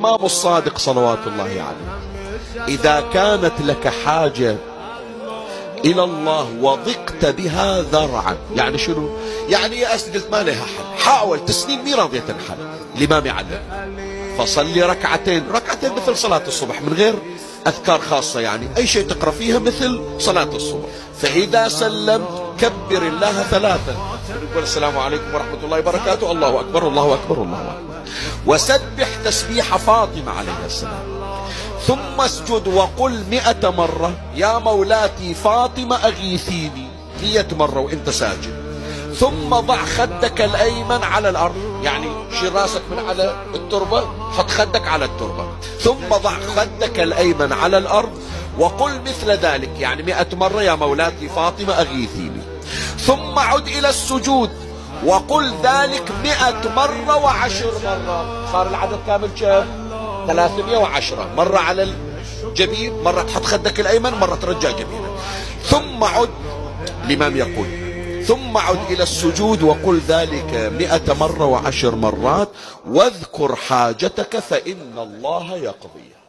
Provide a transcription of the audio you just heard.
الإمام الصادق صلوات الله عليه: إذا كانت لك حاجة إلى الله وضقت بها ذرعا. يعني شنو؟ يعني يأست، قلت ما لها حل، حاول تسنين مي راضية تنحل. الإمام يعلم: فصلي ركعتين مثل صلاة الصبح، من غير أذكار خاصة، يعني أي شيء تقرأ فيها مثل صلاة الصبح. فإذا سلمت كبر الله 3، نقول السلام عليكم ورحمة الله وبركاته، الله أكبر الله أكبر الله أكبر، وسبح تسبيح فاطمة عليه السلام، ثم اسجد وقل 100 مرة: يا مولاتي فاطمة أغيثيني، 100 مرة وانت ساجد. ثم ضع خدك الأيمن على الأرض، يعني شيل راسك من على التربة، حط خدك على التربة، ثم ضع خدك الأيمن على الأرض وقل مثل ذلك، يعني 100 مرة: يا مولاتي فاطمة أغيثيني. ثم عد إلى السجود وقل ذلك 100 مرة و10 مرات. صار العدد كامل كم؟ 310. مرة على الجبين، مرة تحط خدك الأيمن، مرة ترجع جبينك. ثم عد، الإمام يقول: ثم عد إلى السجود وقل ذلك 100 مرة و10 مرات، واذكر حاجتك فإن الله يقضيها.